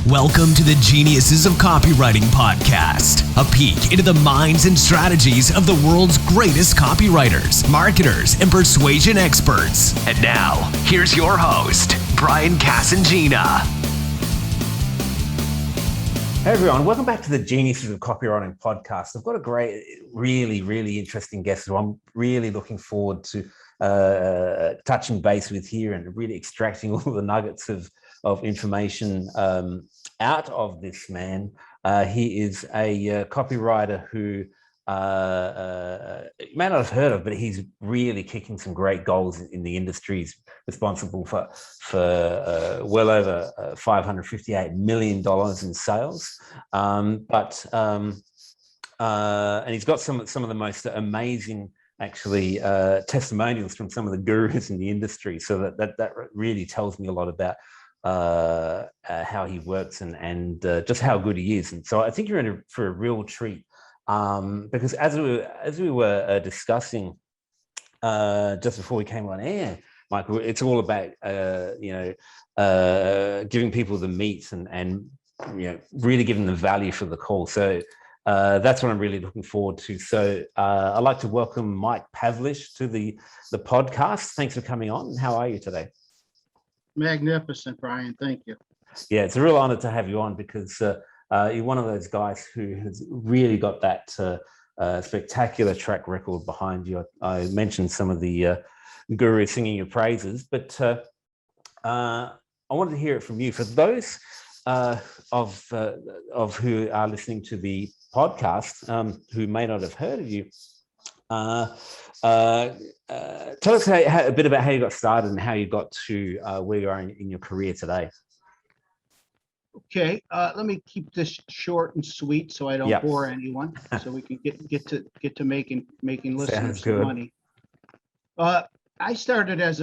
Welcome to the Geniuses of Copywriting podcast, a peek into the minds and strategies of the world's greatest copywriters, marketers, and persuasion experts. And now, here's your host, Brian Casangina. Hey everyone, welcome back to the Geniuses of Copywriting podcast. I've got a great, really interesting guest who I'm really looking forward to touching base with here and really extracting all the nuggets of information out of this man. He is a copywriter who you may not have heard of, but he's really kicking some great goals in the industry. He's responsible for well over $558 million in sales. And he's got some of the most amazing testimonials from some of the gurus in the industry. So that really tells me a lot about how he works and just how good he is. And so I think you're in for a real treat, because as we were discussing just before we came on air, Michael, it's all about giving people the meat and really giving them value for the call. So that's what I'm really looking forward to. So I'd like to welcome Mike Pavlish to the podcast. Thanks for coming on. How are you today? Magnificent, Brian. Thank you. Yeah, it's a real honor to have you on because you're one of those guys who has really got that spectacular track record behind you. I mentioned some of the gurus singing your praises, but I wanted to hear it from you. For those of who are listening to the podcast who may not have heard of you, tell us a bit about how you got started and how you got to where you are in your career today. Okay, let me keep this short and sweet so I don't bore anyone, so we can get to making listeners some money. I started as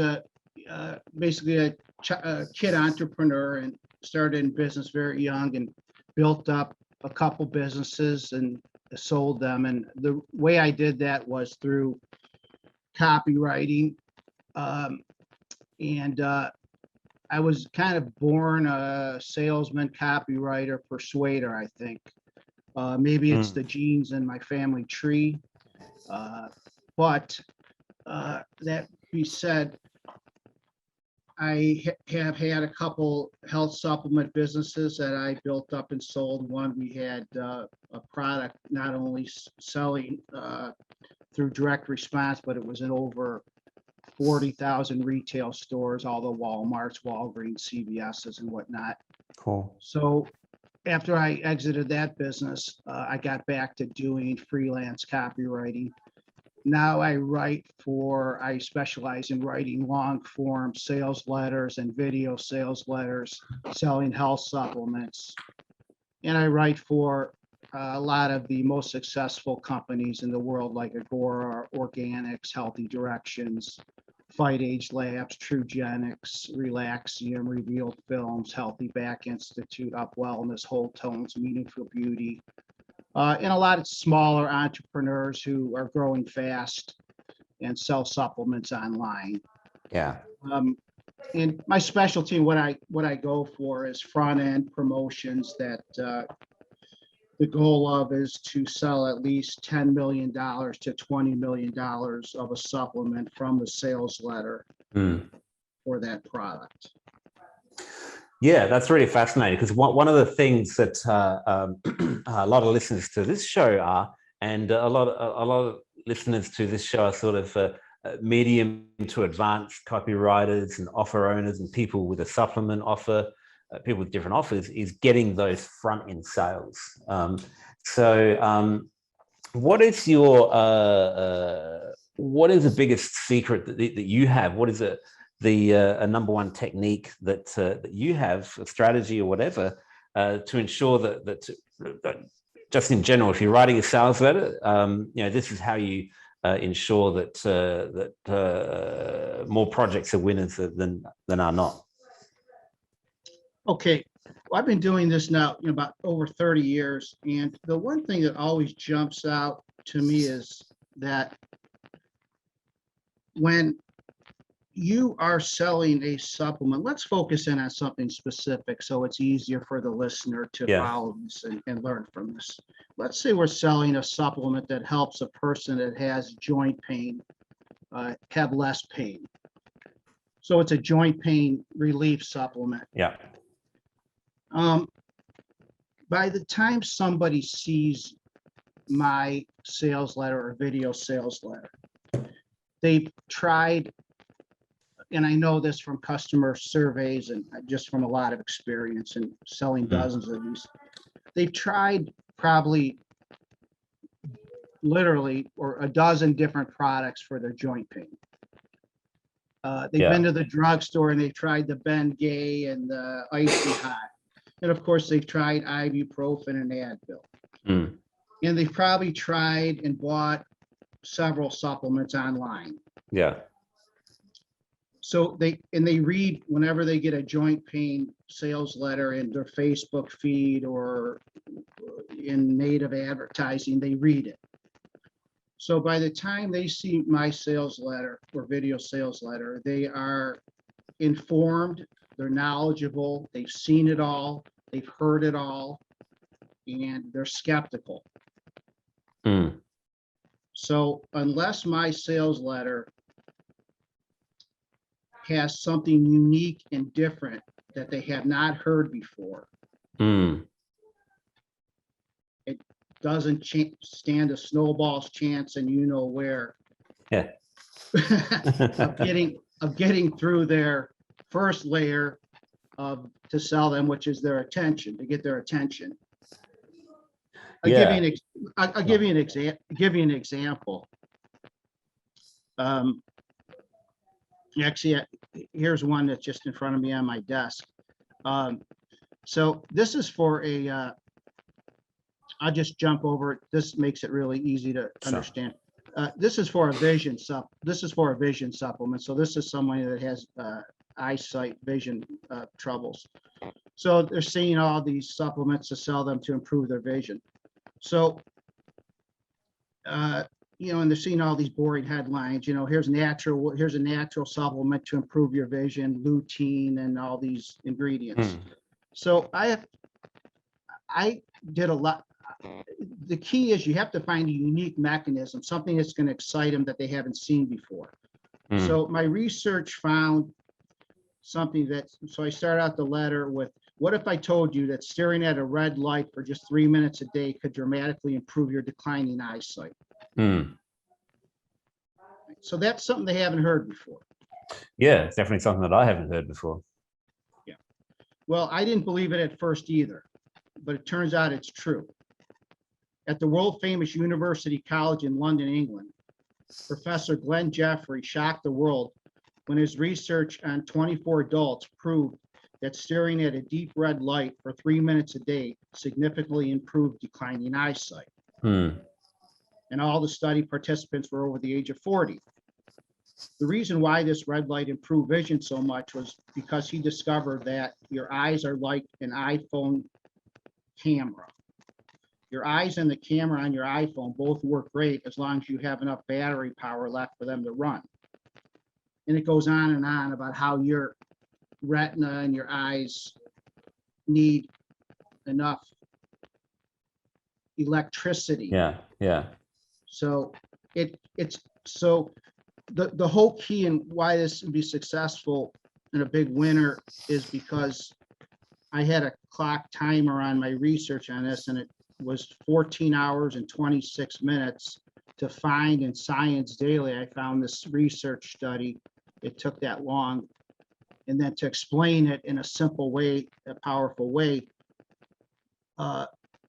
basically a kid entrepreneur and started in business very young and built up a couple businesses and sold them. And the way I did that was through copywriting. I was kind of born a salesman, copywriter, persuader, I think. Maybe it's the genes in my family tree. But that being said, I have had a couple health supplement businesses that I built up and sold. One, we had a product not only selling through direct response, but it was in over 40,000 retail stores, all the Walmarts, Walgreens, CVS's, and whatnot. Cool. So after I exited that business, I got back to doing freelance copywriting. Now I specialize in writing long form sales letters and video sales letters, selling health supplements. And I write for a lot of the most successful companies in the world, like Agora, Organics, Healthy Directions, Fight Age Labs, Trugenics, Relaxium, Revealed Films, Healthy Back Institute, Up Wellness, Whole Tones, Meaningful Beauty, and a lot of smaller entrepreneurs who are growing fast and sell supplements online. Yeah. And my specialty, what I go for is front end promotions that the goal of is to sell at least $10 million to $20 million of a supplement from the sales letter for that product. Yeah, that's really fascinating because one of the things that a lot of listeners to this show are, and a lot of listeners to this show are sort of medium to advanced copywriters and offer owners and people with a supplement offer, people with different offers, is getting those front end sales. What is the biggest secret that you have? What is the number one technique that you have, a strategy or whatever, to ensure that just in general, if you're writing a sales letter, this is how you ensure that more projects are winners than are not. Okay, well, I've been doing this now about over 30 years, and the one thing that always jumps out to me is that when you are selling a supplement, let's focus in on something specific so it's easier for the listener to follow this and learn from this. Let's say we're selling a supplement that helps a person that has joint pain have less pain. So it's a joint pain relief supplement. Yeah. By the time somebody sees my sales letter or video sales letter, they've tried, and I know this from customer surveys and just from a lot of experience in selling dozens of these, they've tried probably literally or a dozen different products for their joint pain. They've been to the drugstore and they've tried the Bengay and the Icy Hot. And of course, they've tried ibuprofen and Advil. And they've probably tried and bought several supplements online. Yeah. So they read whenever they get a joint pain sales letter in their Facebook feed or in native advertising, they read it. So by the time they see my sales letter or video sales letter, they are informed, they're knowledgeable, they've seen it all, they've heard it all, and they're skeptical. So unless my sales letter has something unique and different that they have not heard before, it doesn't stand a snowball's chance, and you know where, of getting through their first layer to sell them, which is their attention, to get their attention. I'll give you an example. Actually, here's one that's just in front of me on my desk. So this is for a, I'll just jump over it. This makes it really easy to understand. This is for a vision supplement. So this is someone that has eyesight, vision troubles. So they're seeing all these supplements to sell them to improve their vision. So, and they're seeing all these boring headlines, here's a natural supplement to improve your vision, lutein, and all these ingredients. So I did a lot. The key is you have to find a unique mechanism, something that's going to excite them that they haven't seen before. So my research found something so I start out the letter with, what if I told you that staring at a red light for just 3 minutes a day could dramatically improve your declining eyesight? So that's something they haven't heard before. Yeah, it's definitely something that I haven't heard before. Yeah. Well, I didn't believe it at first either, but it turns out it's true. At the world famous University College in London, England, Professor Glenn Jeffrey shocked the world when his research on 24 adults proved that staring at a deep red light for 3 minutes a day significantly improved declining eyesight. And all the study participants were over the age of 40. The reason why this red light improved vision so much was because he discovered that your eyes are like an iPhone camera. Your eyes and the camera on your iPhone both work great as long as you have enough battery power left for them to run. And it goes on and on about how your retina and your eyes need enough electricity. Yeah. So the whole key and why this would be successful and a big winner is because I had a clock timer on my research on this, and it was 14 hours and 26 minutes to find in Science Daily. I found this research study. It took that long. And then to explain it in a simple way, a powerful way.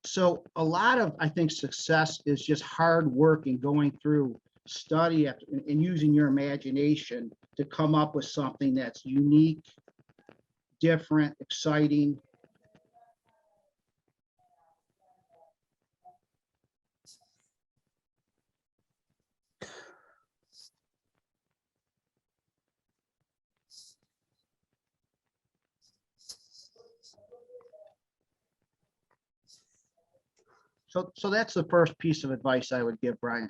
So a lot of, I think, success is just hard work and going through study and using your imagination to come up with something that's unique, different, exciting. So that's the first piece of advice I would give, Brian.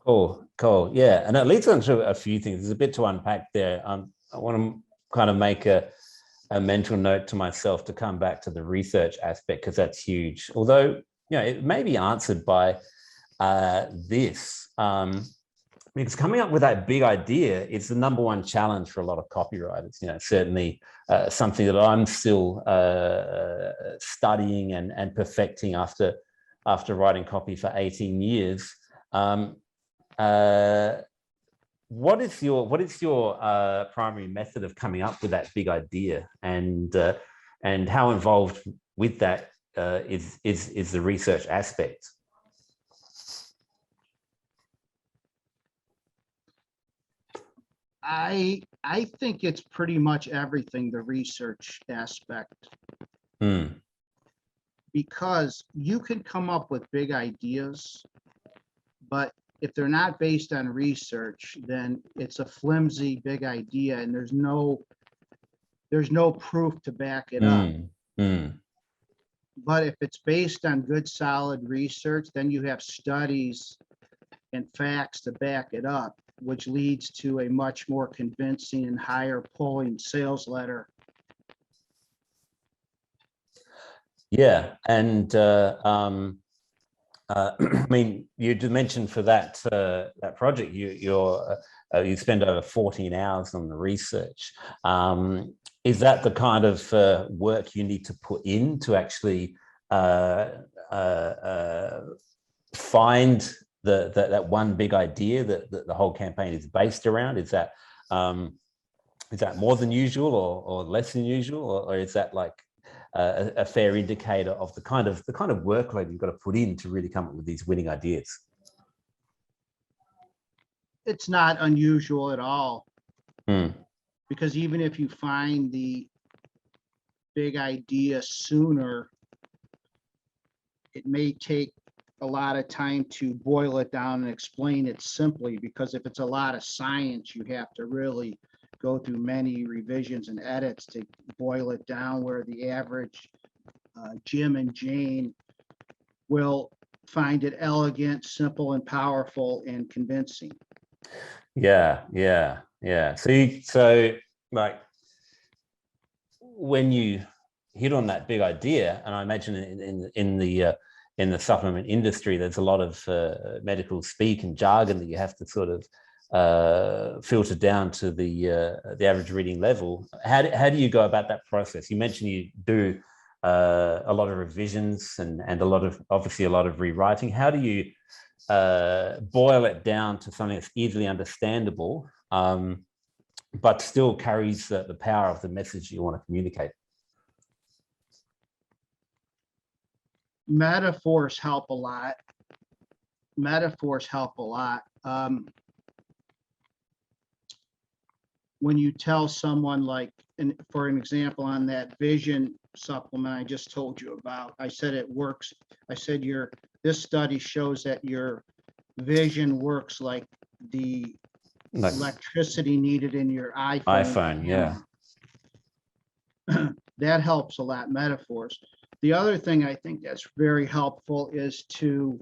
Cool. Yeah, and it leads on to a few things. There's a bit to unpack there. I want to kind of make a mental note to myself to come back to the research aspect, because that's huge. Although, it may be answered by this. Because coming up with that big idea is the number one challenge for a lot of copywriters. Certainly something that I'm still studying and perfecting after writing copy for 18 years. What is your primary method of coming up with that big idea, and how involved with that is the research aspect? I think it's pretty much everything, the research aspect, because you can come up with big ideas, but if they're not based on research, then it's a flimsy big idea, and there's no proof to back it up. But if it's based on good, solid research, then you have studies and facts to back it up, which leads to a much more convincing and higher pulling sales letter. Yeah, and I mean, you did mention for that project, you spend over 14 hours on the research. Is that the kind of work you need to put in to actually find that one big idea that the whole campaign is based around? Is that more than usual or less than usual, or is that like a fair indicator of the kind of workload you've got to put in to really come up with these winning ideas? It's not unusual at all, because even if you find the big idea sooner, it may take a lot of time to boil it down and explain it simply, because if it's a lot of science, you have to really go through many revisions and edits to boil it down, where the average Jim and Jane will find it elegant, simple, and powerful and convincing. Yeah. So like when you hit on that big idea, and I imagine in the supplement industry, there's a lot of medical speak and jargon that you have to sort of filter down to the average reading level. How do you go about that process? You mentioned you do a lot of revisions and obviously a lot of rewriting. How do you boil it down to something that's easily understandable, but still carries the power of the message you want to communicate? Metaphors help a lot. When you tell someone, like, for an example, on that vision supplement I just told you about, I said it works. I said this study shows that your vision works like the electricity needed in your iPhone. Yeah. That helps a lot, metaphors. The other thing I think that's very helpful is to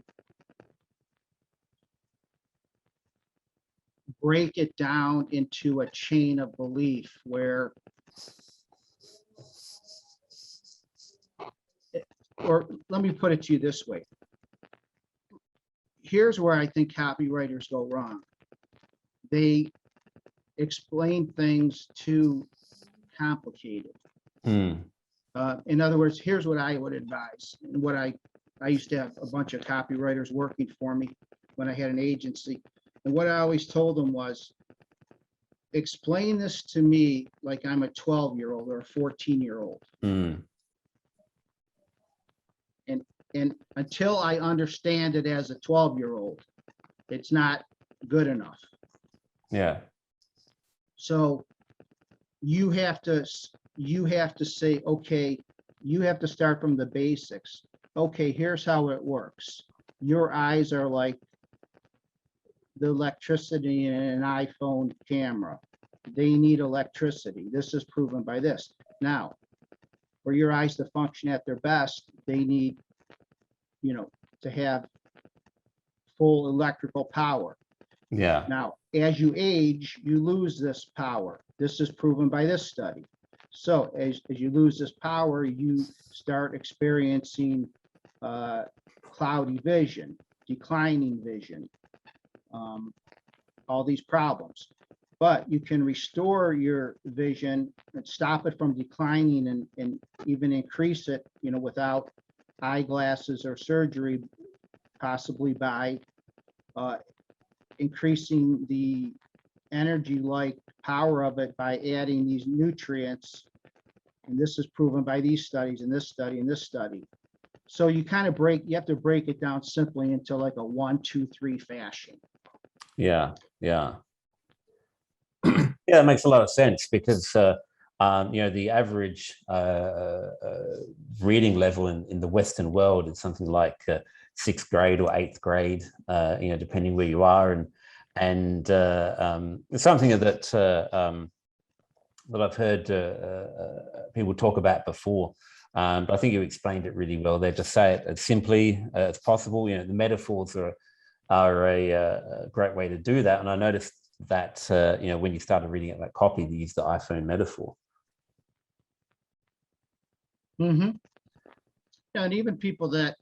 break it down into a chain of belief, where, or let me put it to you this way. Here's where I think copywriters go wrong. They explain things too complicated. In other words, here's what I would advise, and what I used to have a bunch of copywriters working for me when I had an agency. And what I always told them was, explain this to me like I'm a 12-year-old or a 14-year-old. And until I understand it as a 12-year-old, it's not good enough. Yeah. So you have to say, okay, you have to start from the basics. Okay, here's how it works. Your eyes are like the electricity in an iPhone camera. They need electricity. This is proven by this. Now, for your eyes to function at their best, they need, to have full electrical power. Yeah. Now, as you age, you lose this power. This is proven by this study. So as you lose this power, you start experiencing cloudy vision, declining vision, all these problems. But you can restore your vision and stop it from declining and even increase it, without eyeglasses or surgery, possibly by increasing the energy-like power of it by adding these nutrients. And this is proven by these studies and this study and this study. So you have to break it down simply into like a 1, 2, 3 fashion. Yeah. Yeah, that makes a lot of sense because the average reading level in the Western world is something like 6th grade or 8th grade, depending where you are, and it's something that I've heard people talk about before. But I think you explained it really well there. Just say it as simply as possible. The metaphors are a great way to do that. And I noticed that when you started reading out that copy, they used the iPhone metaphor. Mm-hmm. Yeah, and even people that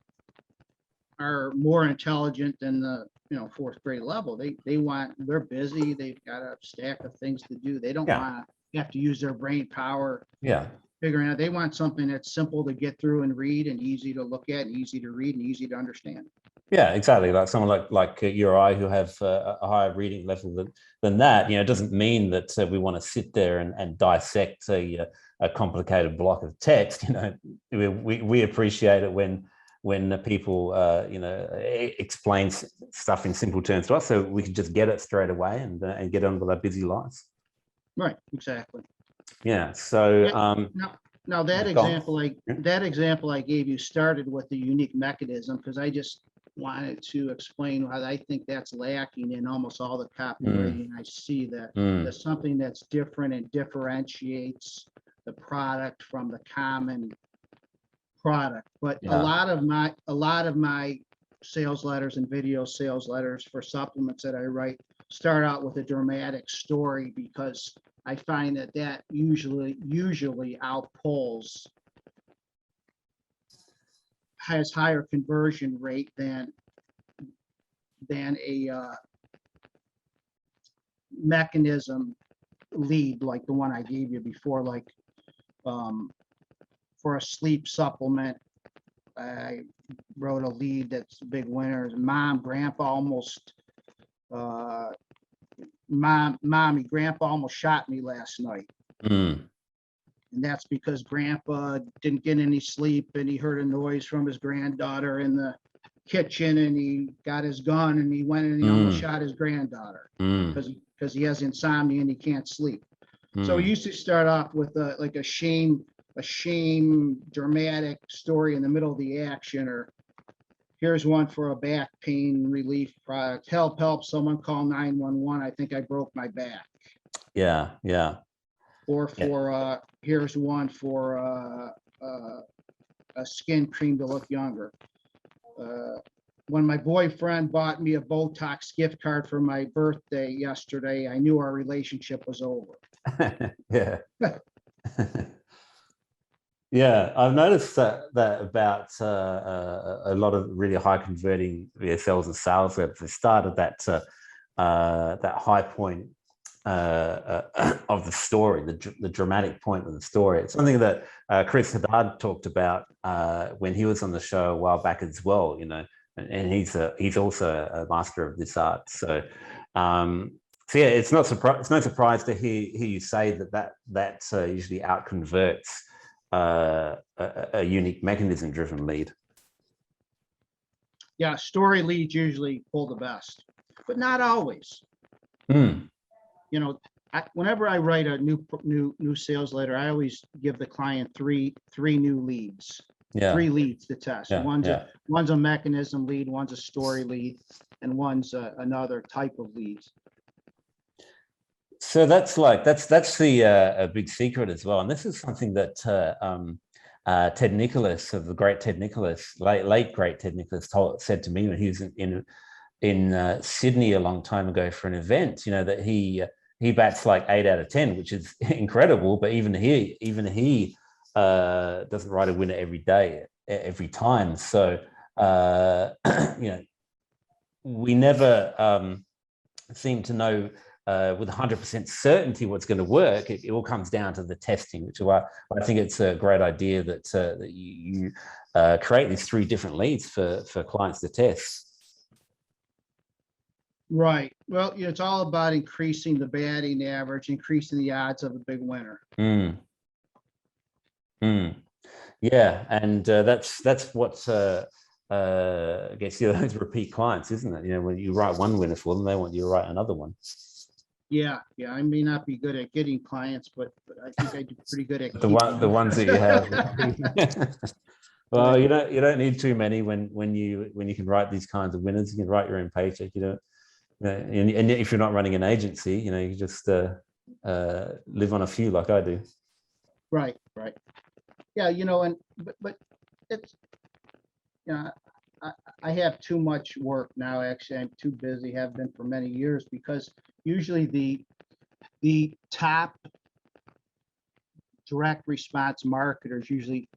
are more intelligent than the 4th grade level, they're busy, they've got a stack of things to do. They don't want to have to use their brain power. Yeah. Figuring out, they want something that's simple to get through and read and easy to look at and easy to read and easy to understand. Yeah, exactly. Like someone like you or I who have a higher reading level than that, it doesn't mean that we want to sit there and dissect a complicated block of text. We appreciate it when people explain stuff in simple terms to us, so we can just get it straight away and get on with our busy lives. Right. Exactly. Yeah. So now that example I gave you started with the unique mechanism because I just wanted to explain how I think that's lacking in almost all the copywriting. I see that there's something that's different and differentiates the product from the common product. But a lot of my sales letters and video sales letters for supplements that I write start out with a dramatic story because I find that usually outpulls, has higher conversion rate than a mechanism lead like the one I gave you before, like for a sleep supplement. I wrote a lead that's a big winner. Mom, grandpa almost mommy, grandpa almost shot me last night. And that's because grandpa didn't get any sleep and he heard a noise from his granddaughter in the kitchen and he got his gun and he went and he almost shot his granddaughter because he has insomnia and he can't sleep. So we used to start off with a shame dramatic story in the middle of the action, or here's one for a back pain relief product. Help, someone call 911. I think I broke my back. Yeah. Or for here's one for a skin cream to look younger. When my boyfriend bought me a Botox gift card for my birthday yesterday, I knew our relationship was over. Yeah. Yeah, I've noticed that about a lot of really high converting VSLs and sales reps. They started that high point of the story, the dramatic point of the story. It's something that Chris Haddad talked about when he was on the show a while back as well. And he's also a master of this art. So yeah, it's no surprise to hear you say that usually outconverts a unique mechanism driven lead. Yeah, story leads usually pull the best, but not always. Whenever I write a new sales letter, I always give the client three new leads. Yeah. 3 leads to test. Yeah. One's a mechanism lead, one's a story lead, and one's another type of leads. So that's the big secret as well, and this is something that Ted Nicholas, of the great Ted Nicholas, late great Ted Nicholas, said to me when he was in in Sydney a long time ago for an event, you know, that he bats like 8 out of 10, which is incredible. But even he doesn't write a winner every day, every time. So you know, we never seem to know with 100% certainty what's going to work. It all comes down to the testing, which is why I think it's a great idea that you create these 3 different leads for clients to test. Right. Well, it's all about increasing the batting average, increasing the odds of a big winner. Yeah, and that's what gets you those repeat clients, isn't it? You know, when you write one winner for them, they want you to write another one. Yeah. I may not be good at getting clients, but I think I do pretty good at the ones that you have. Well, you don't need too many when you can write these kinds of winners. You can write your own paycheck. And if you're not running an agency, you know, you just live on a few like I do. Right. Yeah, you know, but it's, you know, I have too much work now. Actually, I'm too busy, have been for many years, because usually the top direct response marketers usually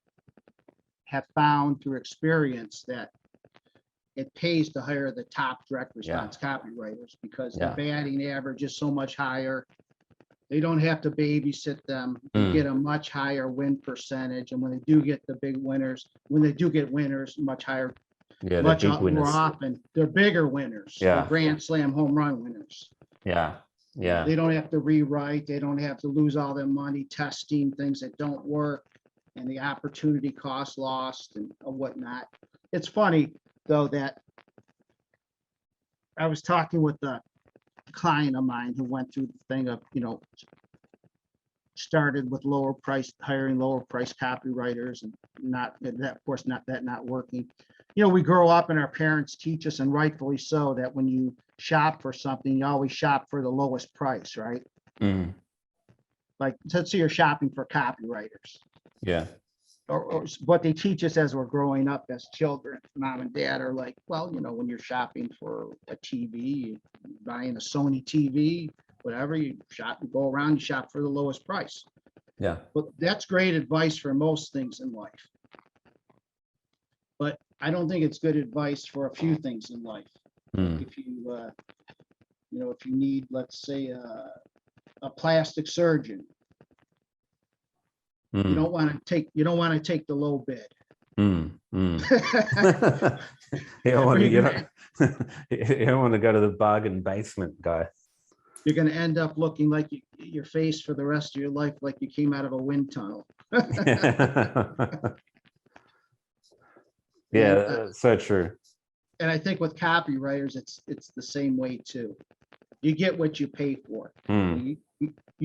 have found through experience that it pays to hire the top direct response copywriters, because the batting average is so much higher. They don't have to babysit them. They get a much higher win percentage. And when they do get the big winners, much higher, much more often, they're bigger winners. They're grand slam home run winners. Yeah. They don't have to rewrite. They don't have to lose all their money testing things that don't work, and the opportunity cost lost and whatnot. It's funny, though, that I was talking with a client of mine who went through the thing of, you know, started with hiring lower price copywriters, and not working. You know, we grow up and our parents teach us, and rightfully so, that when you shop for something, you always shop for the lowest price, right? Like, let's say you're shopping for copywriters. Yeah. Or what they teach us as we're growing up as children, mom and dad are like, well, you know, when you're shopping for a TV, buying a Sony TV, whatever, you go around, you shop for the lowest price. Yeah. But that's great advice for most things in life. But I don't think it's good advice for a few things in life. Like if you, you know, if you need, let's say, a plastic surgeon, you don't want to take the low bid. You don't want to go to the bargain basement guy. You're going to end up looking like your face for the rest of your life, like you came out of a wind tunnel. So true. And I think with copywriters, it's the same way too. You get what you pay for. You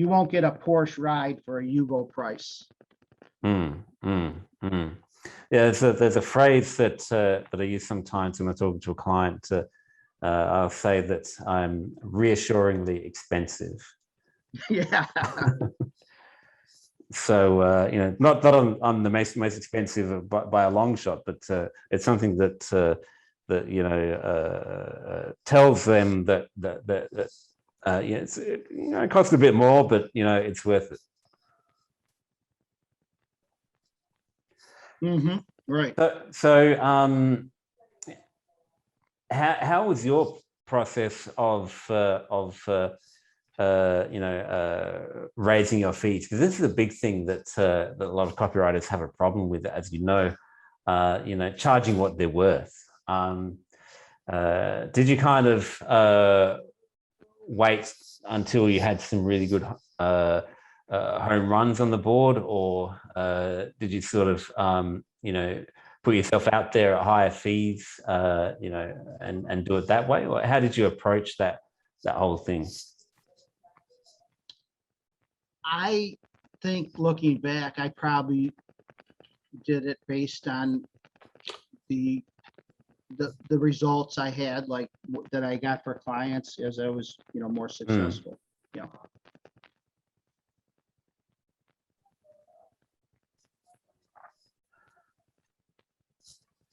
won't get a Porsche ride for a Yugo price. Yeah, there's a phrase that I use sometimes when I'm talking to a client. I'll say that I'm reassuringly expensive. Yeah. So you know, not that I'm the most expensive by a long shot, but it's something that you know tells them that it costs a bit more, but you know it's worth it. Right. So how was your process of raising your fees? Because this is a big thing that a lot of copywriters have a problem with, as you know, charging what they're worth. Did you kind of wait until you had some really good home runs on the board, or did you sort of put yourself out there at higher fees, and do it that way? Or how did you approach that whole thing? I think, looking back, I probably did it based on the results I had, like that I got for clients as I was, more successful. Yeah.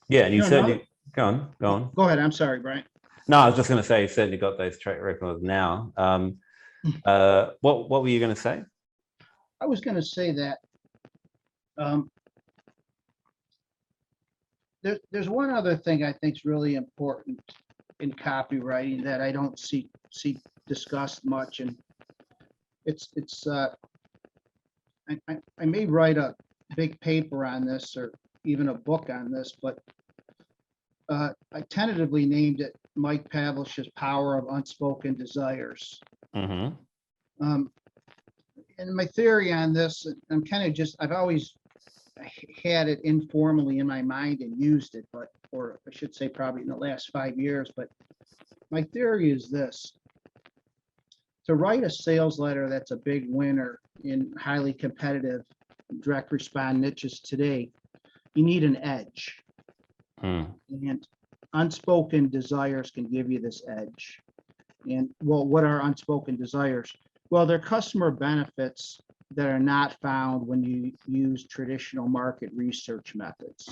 Yeah, and you certainly go on. Go ahead. I'm sorry, Brian. No, I was just going to say, you certainly got those track records now. What were you going to say? I was going to say that there's one other thing I think is really important in copywriting that I don't see discussed much, and it's I may write a big paper on this or even a book on this, but I tentatively named it Mike Pavlish's Power of Unspoken Desires. Mm-hmm. And my theory on this, I've always had it informally in my mind and used it, or I should say probably in the last 5 years, but my theory is this: to write a sales letter that's a big winner in highly competitive direct response niches today, you need an edge. And unspoken desires can give you this edge. And well, what are unspoken desires? Well, they're customer benefits that are not found when you use traditional market research methods.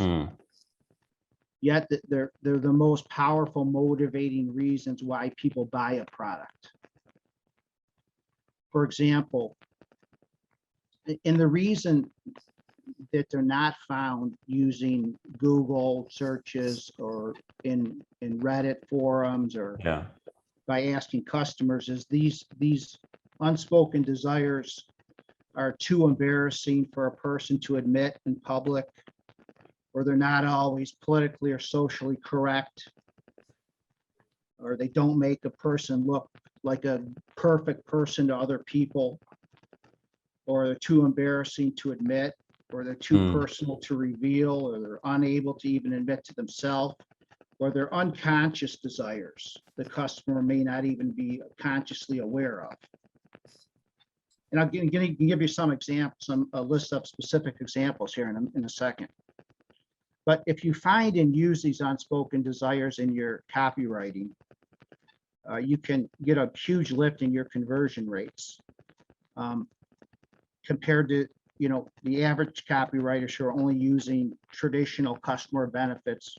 Yet they're the most powerful motivating reasons why people buy a product. For example, and the reason that they're not found using Google searches or in Reddit forums or by asking customers is these unspoken desires are too embarrassing for a person to admit in public, or they're not always politically or socially correct, or they don't make a person look like a perfect person to other people, or they're too embarrassing to admit, or they're too personal to reveal, or they're unable to even admit to themselves, or they're unconscious desires the customer may not even be consciously aware of. And I'm going to give you some examples, a list of specific examples here in a second. But if you find and use these unspoken desires in your copywriting, you can get a huge lift in your conversion rates compared to the average copywriters who are only using traditional customer benefits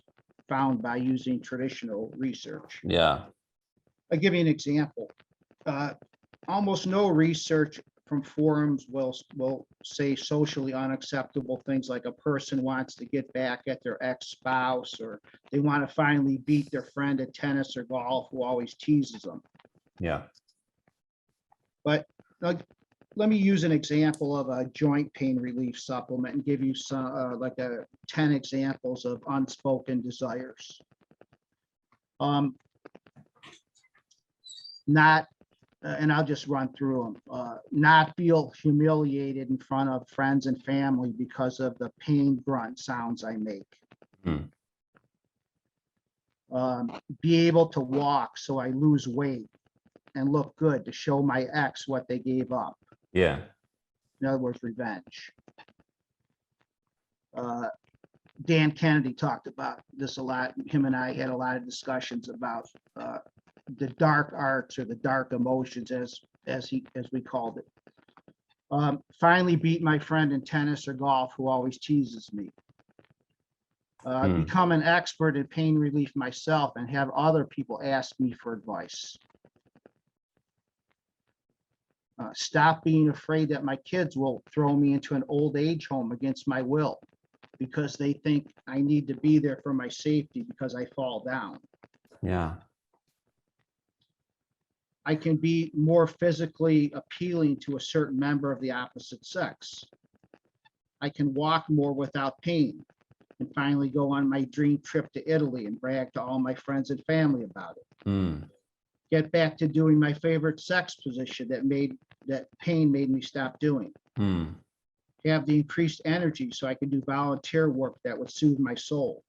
found by using traditional research. Yeah. I'll give you an example. Almost no research from forums will say socially unacceptable things like a person wants to get back at their ex-spouse, or they want to finally beat their friend at tennis or golf who always teases them. Yeah. But let me use an example of a joint pain relief supplement and give you some 10 examples of unspoken desires. And I'll just run through them. Not feel humiliated in front of friends and family because of the pain grunt sounds I make. Be able to walk so I lose weight and look good to show my ex what they gave up. Yeah. In other words, revenge. Dan Kennedy talked about this a lot. Him and I had a lot of discussions about the dark arts or the dark emotions, as we called it. Finally beat my friend in tennis or golf who always teases me. Become an expert in pain relief myself and have other people ask me for advice. Stop being afraid that my kids will throw me into an old age home against my will because they think I need to be there for my safety because I fall down. Yeah. I can be more physically appealing to a certain member of the opposite sex. I can walk more without pain and finally go on my dream trip to Italy and brag to all my friends and family about it. Get back to doing my favorite sex position that pain made me stop doing. Have the increased energy so I can do volunteer work that would soothe my soul.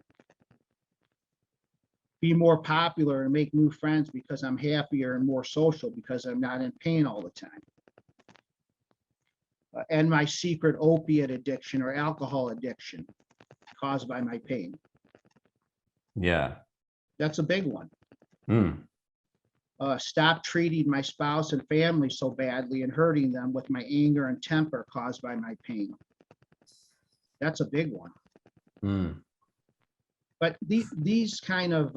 Be more popular and make new friends because I'm happier and more social because I'm not in pain all the time. And my secret opiate addiction or alcohol addiction caused by my pain. Yeah. That's a big one. Stop treating my spouse and family so badly and hurting them with my anger and temper caused by my pain. That's a big one. But these kind of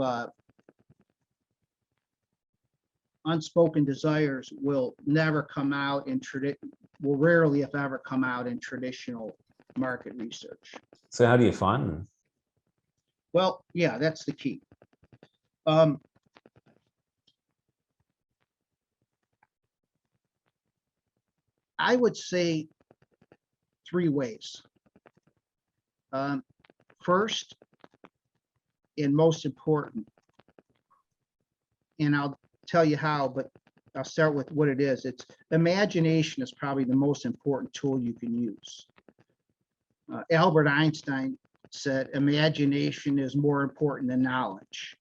unspoken desires will never come out in will rarely, if ever, come out in traditional market research. So how do you find them? Well, yeah, that's the key. I would say 3 ways. First, and most important, and I'll tell you how, but I'll start with what it is. It's imagination is probably the most important tool you can use. Albert Einstein said, imagination is more important than knowledge.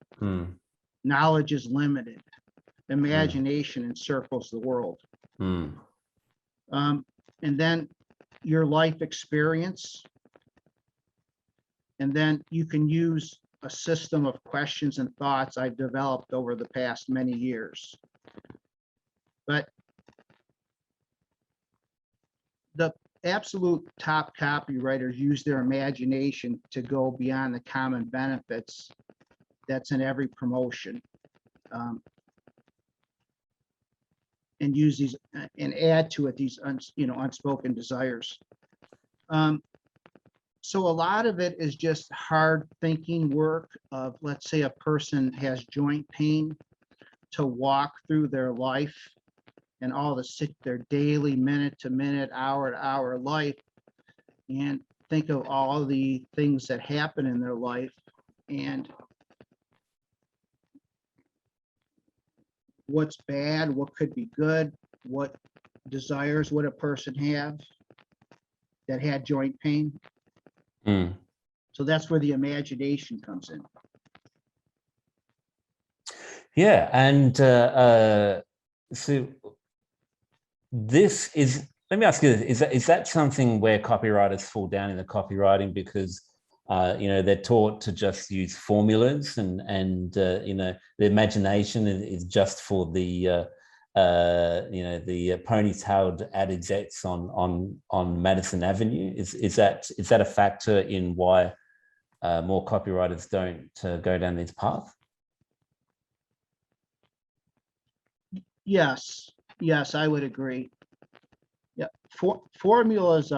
Knowledge is limited. Imagination encircles the world. And then your life experience. And then you can use a system of questions and thoughts I've developed over the past many years. But the absolute top copywriters use their imagination to go beyond the common benefits that's in every promotion, and use these and add to it these unspoken desires. So a lot of it is just hard thinking work of, let's say a person has joint pain, to walk through their life and their daily minute to minute, hour to hour life, and think of all the things that happen in their life and what's bad, what could be good, what desires would a person have that had joint pain. So that's where the imagination comes in. Yeah, and so this is, let me ask you this, is that something where copywriters fall down in the copywriting because they're taught to just use formulas and the imagination is just for the ponytailed ad execs on Madison Avenue? Is that a factor in why more copywriters don't go down this path? Yes, I would agree. Yeah, formulas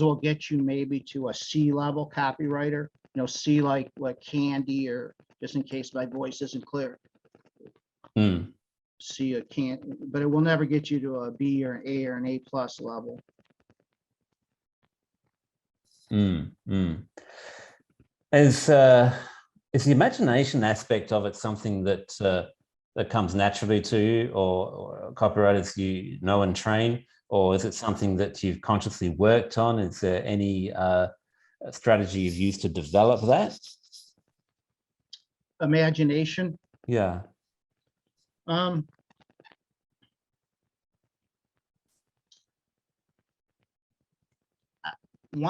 will get you maybe to a C-level copywriter. C like candy, or just in case my voice isn't clear. C a can't, but it will never get you to a B or an A or an A+ level. Is the imagination aspect of it something that comes naturally to you, or copywriters and train, or is it something that you've consciously worked on? Is there any strategy you've used to develop that? Imagination. Yeah. One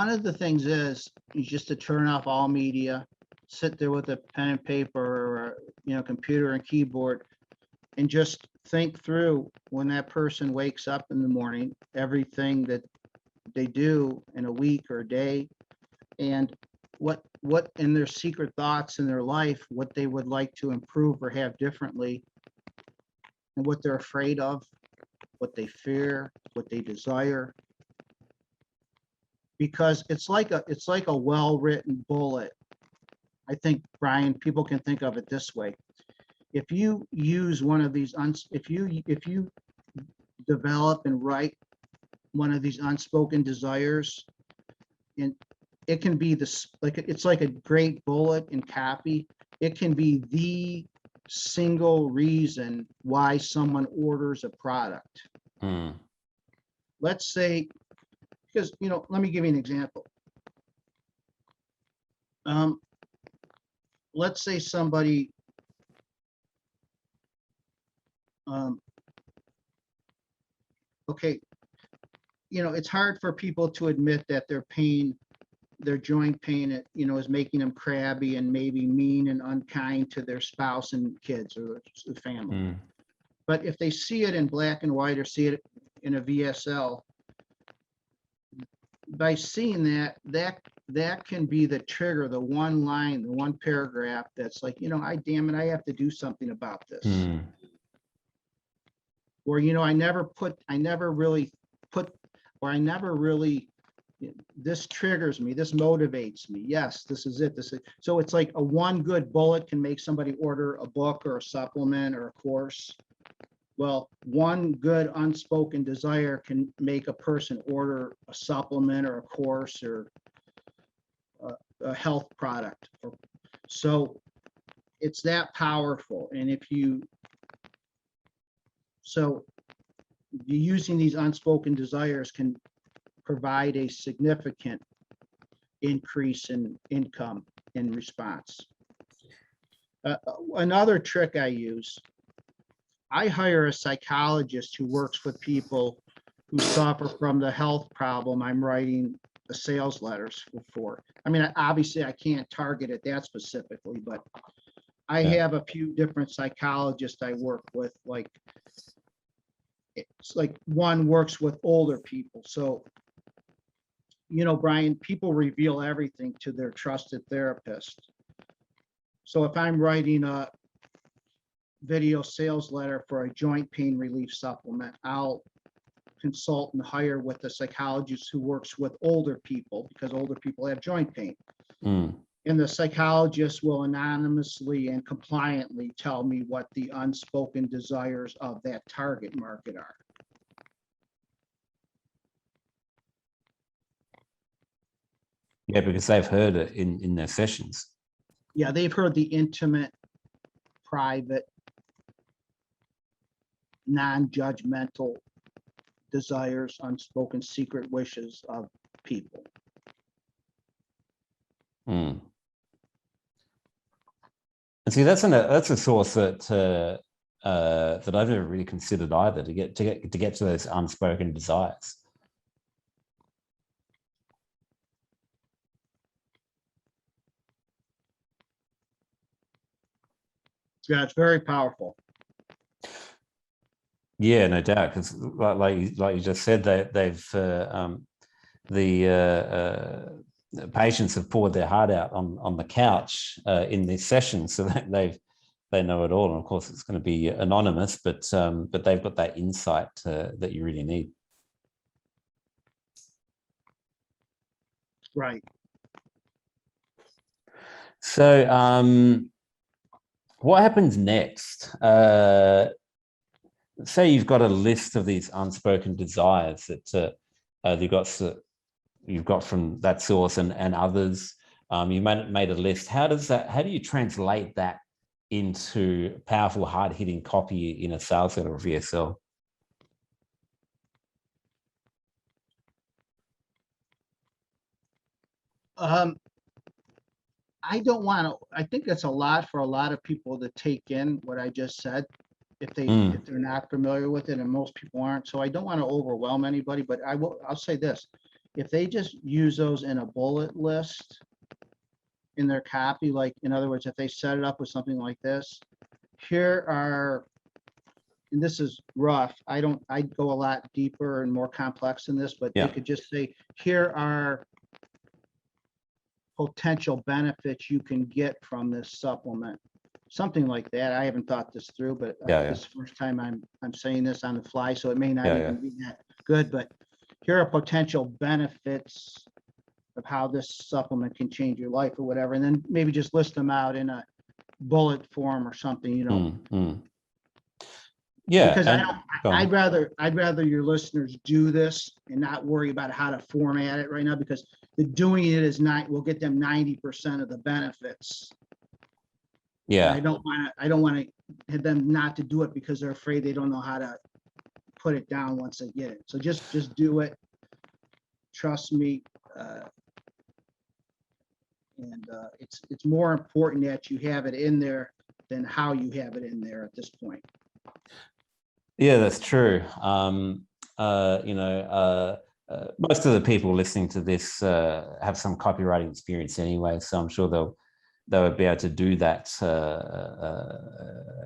of the things is just to turn off all media, sit there with a pen and paper, or computer and keyboard, and just think through, when that person wakes up in the morning, everything that they do in a week or a day, and what in their secret thoughts in their life, what they would like to improve or have differently, and what they're afraid of, what they fear, what they desire. Because it's like a well-written bullet. I think, Brian, people can think of it this way. If you use one of these, if you develop and write one of these unspoken desires, and it can be it's like a great bullet in copy. It can be the single reason why someone orders a product. Let's say, because let me give you an example. Let's say somebody okay, it's hard for people to admit that their joint pain, is making them crabby and maybe mean and unkind to their spouse and kids or the family. But if they see it in black and white or see it in a VSL, by seeing that can be the trigger, the one line, the one paragraph that's like, damn it, I have to do something about this. Or, I never really put, or I never really, this triggers me, this motivates me. Yes, this is it. So it's like a one good bullet can make somebody order a book or a supplement or a course. Well, one good unspoken desire can make a person order a supplement or a course or a health product. So it's that powerful. And using these unspoken desires can provide a significant increase in income in response. Another trick I use, I hire a psychologist who works with people who suffer from the health problem I'm writing the sales letters for. I mean, obviously I can't target it that specifically, but I have a few different psychologists I work with. It's like one works with older people. So, Brian, people reveal everything to their trusted therapist. So if I'm writing a video sales letter for a joint pain relief supplement, I'll consult and hire with a psychologist who works with older people because older people have joint pain. And the psychologist will anonymously and compliantly tell me what the unspoken desires of that target market are. Yeah, because they've heard it in their sessions. Yeah, they've heard the intimate, private, non-judgmental desires, unspoken secret wishes of people. And see, that's a source that I've never really considered either, to get to those unspoken desires. Yeah, it's very powerful. Yeah, no doubt. Because like you just said, the patients have poured their heart out on the couch in these sessions, so that they know it all. And of course, it's going to be anonymous, but they've got that insight that you really need. Right. So, what happens next? Say you've got a list of these unspoken desires that you've got from that source and others. You made a list. How do you translate that into powerful, hard-hitting copy in a sales letter or VSL? I think that's a lot for a lot of people to take in what I just said, if they're not familiar with it, and most people aren't. So I don't want to overwhelm anybody, but I'll say this. If they just use those in a bullet list in their copy, like, in other words, if they set it up with something like this, and this is rough, I'd go a lot deeper and more complex than this, but they could just say, here are potential benefits you can get from this supplement, something like that. I haven't thought this through, but this is the first time I'm saying this on the fly, so it may not even be that good, but here are potential benefits of how this supplement can change your life or whatever, and then maybe just list them out in a bullet form or something, Yeah, because I'd rather your listeners do this and not worry about how to format it right now, because the doing it will get them 90% of the benefits. Yeah, and I don't want to have them not to do it because they're afraid they don't know how to put it down once they get it. So just do it. Trust me. It's more important that you have it in there than how you have it in there at this point. Yeah, that's true. Most of the people listening to this have some copywriting experience anyway, so I'm sure they'll be able to do that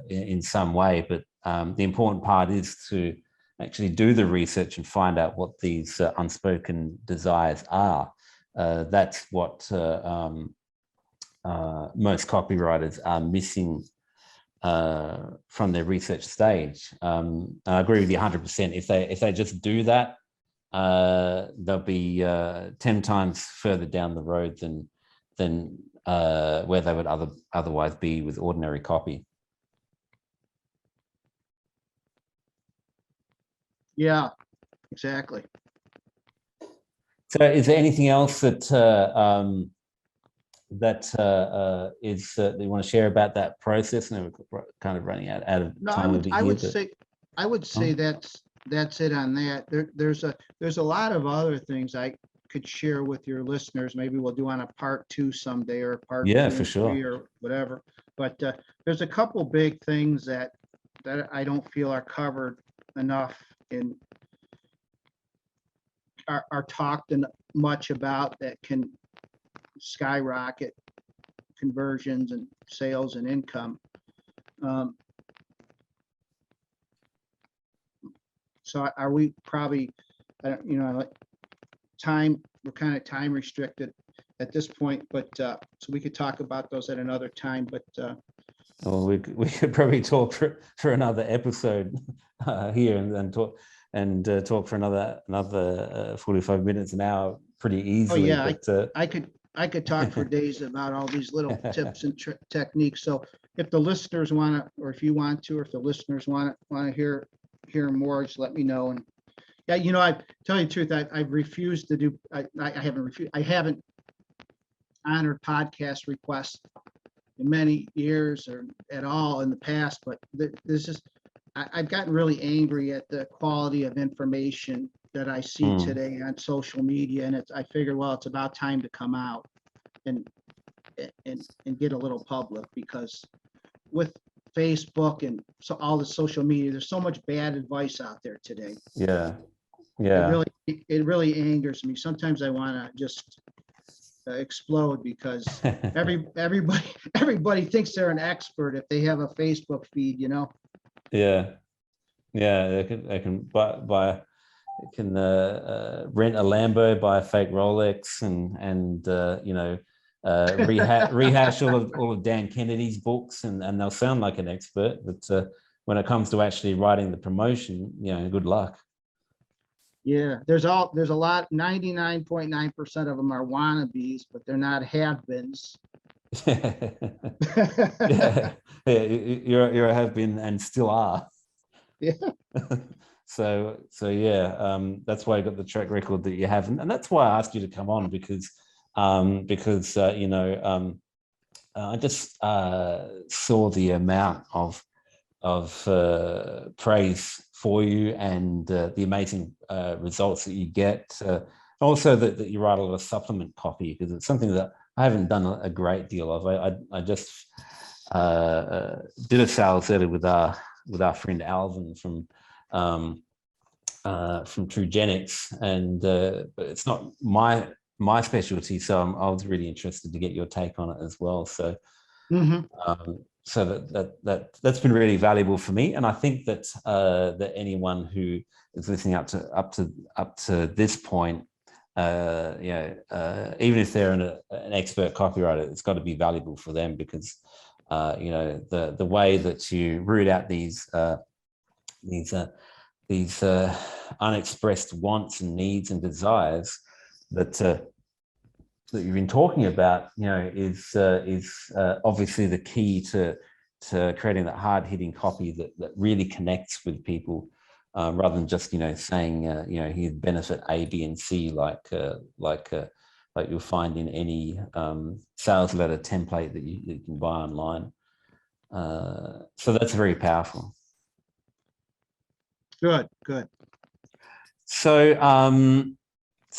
in some way. But the important part is to actually do the research and find out what these unspoken desires are. That's what most copywriters are missing from their research stage. And I agree with you 100%. If they just do that, they'll be 10 times further down the road than where they would otherwise be with ordinary copy. Yeah, exactly. So, is there anything else that that you want to share about that process? And we're kind of running out of time. I would say that's it on that. There's a lot of other things I could share with your listeners. Maybe we'll do on a part 2 someday, or part 2 for sure, 3 or whatever. But there's a couple big things that I don't feel are covered enough and are talked much about, that can skyrocket conversions and sales and income. So are we probably, time, we're kind of time restricted at this point, but so we could talk about those at another time, but well, we could probably talk for another episode here and talk for another 45 minutes, an hour, pretty easily. Oh yeah, but, I could talk for days about all these little tips and techniques. So if the listeners want to, or if you want to, or if the listeners want to hear more, just let me know. And yeah, I tell you the truth, I've refused to do. I haven't honored podcast requests in many years or at all in the past. But this is, I've gotten really angry at the quality of information that I see today on social media, and I figured, well, it's about time to come out and get a little public, because with Facebook and so all the social media, there's so much bad advice out there today. Yeah. It really angers me. Sometimes I want to just explode, because everybody thinks they're an expert if they have a Facebook feed, Yeah, they can buy. They can rent a Lambo, buy a fake Rolex, and rehash all of Dan Kennedy's books, and they'll sound like an expert. But when it comes to actually writing the promotion, good luck. Yeah, there's a lot. 99.9% of them are wannabes, but they're not have-beens. yeah, you're a have-been and still are. Yeah. So yeah, that's why you got the track record that you have, and that's why I asked you to come on, because I just saw the amount of praise for you, and the amazing results that you get. Also that you write a lot of supplement copy, because it's something that I haven't done a great deal of. I just did a sales letter with our friend Alvin from Trugenics, and but it's not my specialty, so I was really interested to get your take on it as well. So so that's been really valuable for me, and I think that that anyone who is listening up to this point, even if they're an expert copywriter, it's got to be valuable for them, because the way that you root out these unexpressed wants and needs and desires that you've been talking about, is obviously the key to creating that hard-hitting copy that really connects with people, rather than just saying here's benefit A, B, and C, like you'll find in any sales letter template that you can buy online. So that's very powerful. Good. So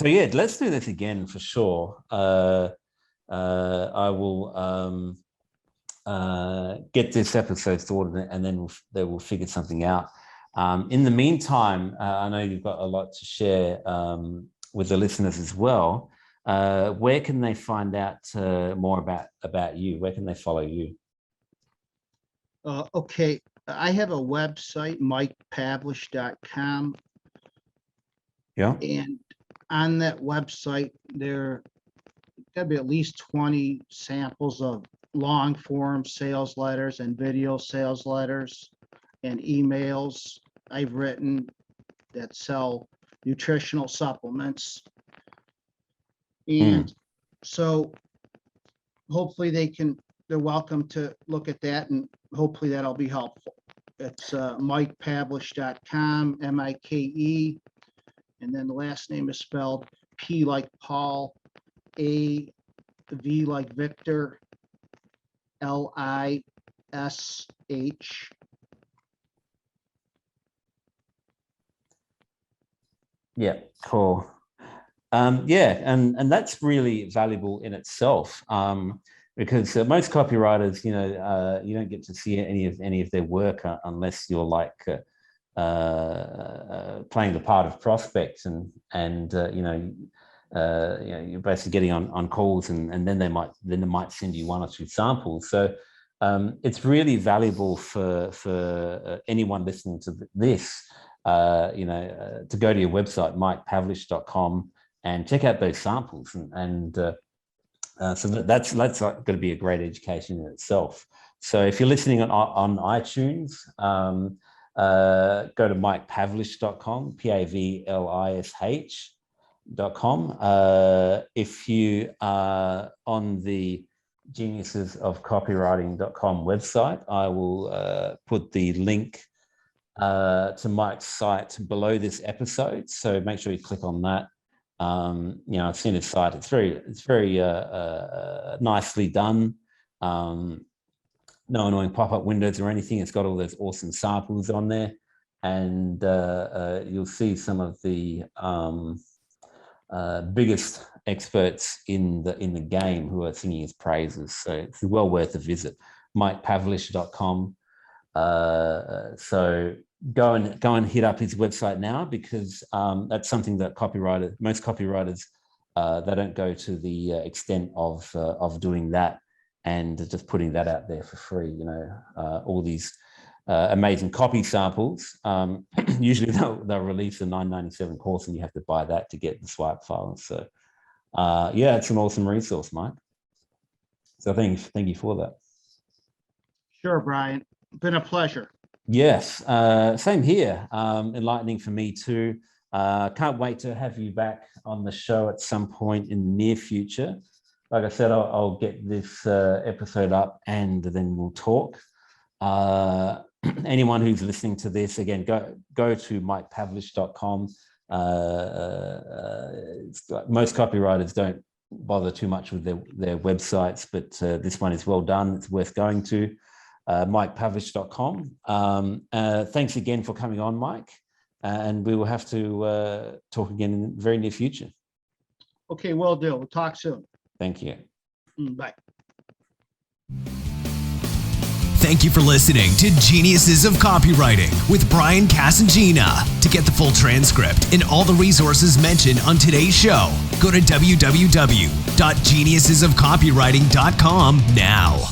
yeah, let's do this again for sure. I will get this episode sorted, and then we'll figure something out. In the meantime, I know you've got a lot to share with the listeners as well. Where can they find out more about you? Where can they follow you? Okay. I have a website, mikepavlish.com. Yeah. And on that website, there got to be at least 20 samples of long form sales letters and video sales letters and emails I've written that sell nutritional supplements. And so hopefully they're welcome to look at that, and hopefully that'll be helpful. It's mikepavlish.com, MIKE, and then the last name is spelled P like Paul, A, V like Victor, LISH. Yeah, cool. Yeah, and that's really valuable in itself, because most copywriters, you don't get to see any of their work unless you're like playing the part of prospects, and you're basically getting on calls, and then they might send you one or two samples. So it's really valuable for anyone listening to this, to go to your website, mikepavlish.com, and check out those samples, so that's going to be a great education in itself. So if you're listening on iTunes, go to mikepavlish.com, PAVLISH.com. If you are on the geniusesofcopywriting.com website, I will put the link to Mike's site below this episode. So make sure you click on that. I've seen his site. It's very nicely done. No annoying pop-up windows or anything. It's got all those awesome samples on there, and you'll see some of the biggest experts in the game who are singing his praises. So it's well worth a visit. MikePavlish.com. So go and hit up his website now, because that's something that most copywriters, they don't go to the extent of doing that and just putting that out there for free. All these amazing copy samples. Usually they'll release a $9.97 course, and you have to buy that to get the swipe files. So it's an awesome resource, Mike. So thank you for that. Sure, Brian. Been a pleasure. Yes, same here. Enlightening for me too. Can't wait to have you back on the show at some point in the near future. Like I said, I'll get this episode up, and then we'll talk. Anyone who's listening to this, again, go to mikepavlish.com. Most copywriters don't bother too much with their websites, but this one is well done. It's worth going to. mikepavlish.com. Thanks again for coming on, Mike, and we will have to talk again in the very near future. Okay, will do. We'll talk soon. Thank you. Bye. Thank you for listening to Geniuses of Copywriting with Brian Casangina. To get the full transcript and all the resources mentioned on today's show, go to www.geniusesofcopywriting.com now.